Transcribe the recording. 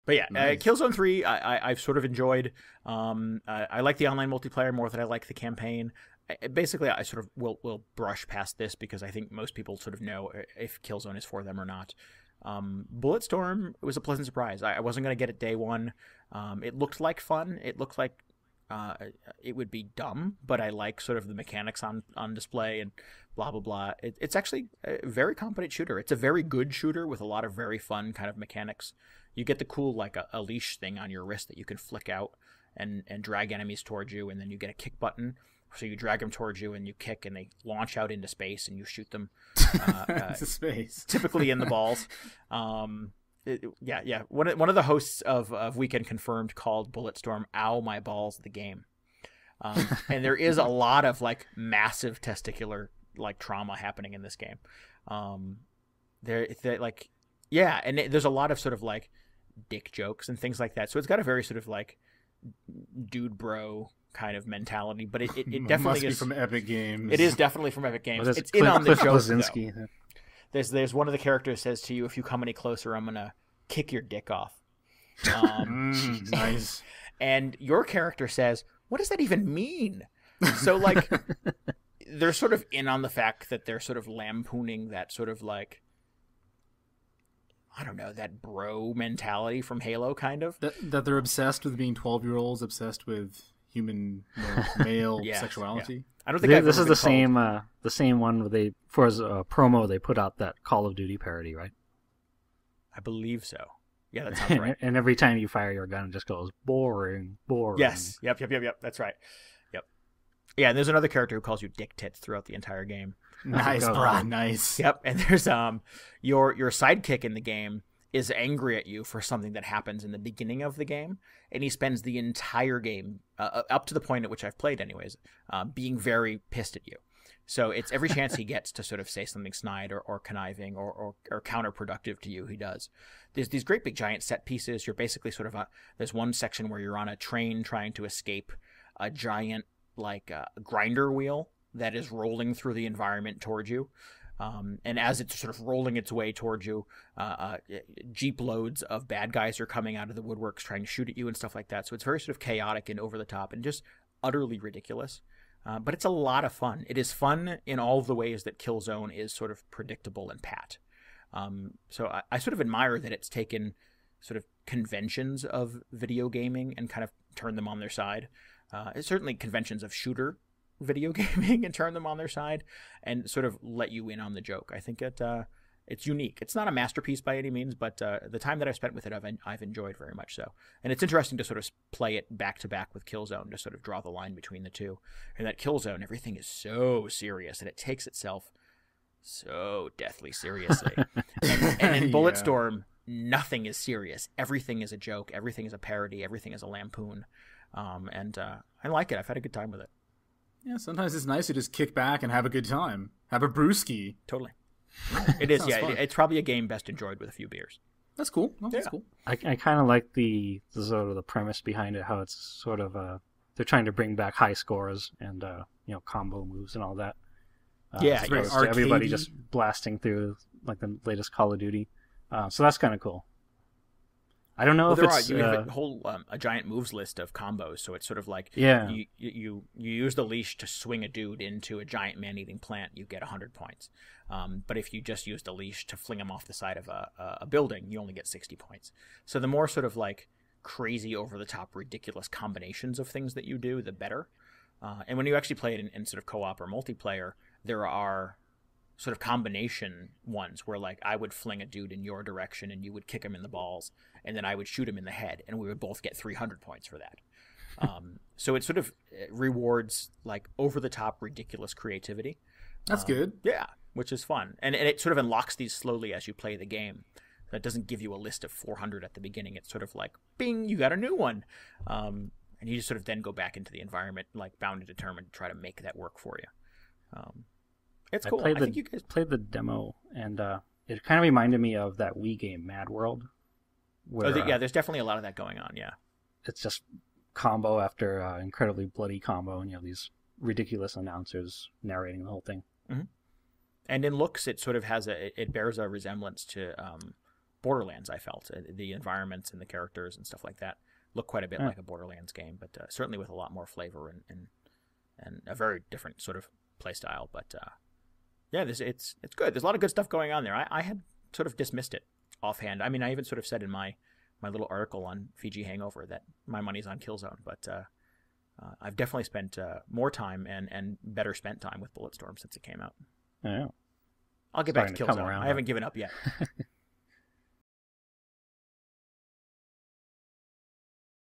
But yeah, Nice. Killzone 3, I've sort of enjoyed. I like the online multiplayer more than I like the campaign. Basically, I sort of will brush past this because I think most people sort of know if Killzone is for them or not. Bulletstorm was a pleasant surprise. I wasn't going to get it day one. It looked like fun. It looked like it would be dumb, but I like sort of the mechanics on display and blah, blah, blah. It's actually a very competent shooter. It's a very good shooter with a lot of very fun kind of mechanics. You get the cool, like, a leash thing on your wrist that you can flick out and drag enemies towards you, and then you get a kick button. So you drag them towards you and you kick, and they launch out into space, and you shoot them. Into space. Typically in the balls. Yeah. One of the hosts of Weekend Confirmed called Bulletstorm "Ow My Balls" the game, and there is a lot of like massive testicular like trauma happening in this game. They're like, yeah, and there's a lot of sort of like dick jokes and things like that. So it's got a very sort of like dude bro kind of mentality, but it definitely must be is from Epic Games. It is definitely from Epic Games. Well, It's in on the Cliff joke, Blazinski. though. There's one of the characters says to you, if you come any closer, I'm gonna kick your dick off. Nice. And your character says, what does that even mean? So like, they're sort of in on the fact that they're sort of lampooning that sort of like, I don't know, that bro mentality from Halo, kind of. That they're obsessed with being 12-year-olds, obsessed with human male Yes, sexuality. yeah. I don't think I've This ever is been the called- same one where they, for as a promo, they put out that Call of Duty parody, right? I believe so. Yeah, that sounds right. And every time you fire your gun, it just goes boring, boring. Yes. Yep. That's right. Yep. Yeah, and there's another character who calls you dick tits throughout the entire game. Nice, Oh, bro. God. Nice. Yep. And there's your sidekick in the game is angry at you for something that happens in the beginning of the game, and he spends the entire game up to the point at which I've played anyways, being very pissed at you. So it's every chance he gets to sort of say something snide or conniving or counterproductive to you, he does. There's these great big giant set pieces. You're basically sort of there's one section where you're on a train trying to escape a giant like grinder wheel that is rolling through the environment towards you. And as it's sort of rolling its way towards you, jeep loads of bad guys are coming out of the woodworks trying to shoot at you and stuff like that. So it's very sort of chaotic and over the top and just utterly ridiculous. But it's a lot of fun. It is fun in all of the ways that Killzone is sort of predictable and pat. So I sort of admire that it's taken sort of conventions of video gaming and kind of turned them on their side. It's certainly conventions of shooter video gaming and turn them on their side and sort of let you in on the joke. I think it's unique. It's not a masterpiece by any means, but the time that I've spent with it, I've enjoyed very much so. And it's interesting to sort of play it back to back with Killzone to sort of draw the line between the two. And that Killzone, everything is so serious and it takes itself so deathly seriously. and in Bulletstorm, nothing is serious. Everything is a joke. Everything is a parody. Everything is a lampoon. And I like it. I've had a good time with it. Yeah, sometimes it's nice to just kick back and have a good time. Have a brewski. Totally. It is, yeah. fun. It's probably a game best enjoyed with a few beers. That's cool. No, that's Yeah. cool. I kind of like the sort of the premise behind it, how it's sort of they're trying to bring back high scores and combo moves and all that. Yeah, as it's very opposed to everybody arcadey. just blasting through like the latest Call of Duty. So that's kind of cool. I don't know Well, if there are it's you have a whole a giant moves list of combos, so it's sort of like Yeah. you use the leash to swing a dude into a giant man-eating plant, you get 100 points. But if you just use the leash to fling him off the side of a building, you only get 60 points. So the more sort of like crazy, over-the-top, ridiculous combinations of things that you do, the better. And when you actually play it in sort of co-op or multiplayer, there are sort of combination ones where like I would fling a dude in your direction and you would kick him in the balls, and then I would shoot him in the head, and we would both get 300 points for that. So it sort of rewards like over-the-top, ridiculous creativity. That's good. Yeah, which is fun. And it sort of unlocks these slowly as you play the game. That doesn't give you a list of 400 at the beginning. It's sort of like, bing, you got a new one. And you just sort of then go back into the environment, like bound and determined to try to make that work for you. It's cool. I think you guys played the demo, and it kind of reminded me of that Wii game, Mad World. Where, yeah, there's definitely a lot of that going on, yeah. It's just combo after incredibly bloody combo, and these ridiculous announcers narrating the whole thing. Mm-hmm. And in looks, it sort of has it bears a resemblance to Borderlands. I felt the environments and the characters and stuff like that look quite a bit like a Borderlands game, but certainly with a lot more flavor and a very different sort of play style. But yeah, it's good. There's a lot of good stuff going on there. I had sort of dismissed it offhand. I mean, I even sort of said in my little article on Fiji Hangover that my money's on Killzone, but I've definitely spent more time and better spent time with Bulletstorm since it came out. Yeah. I'll get back to Killzone. I haven't given up yet.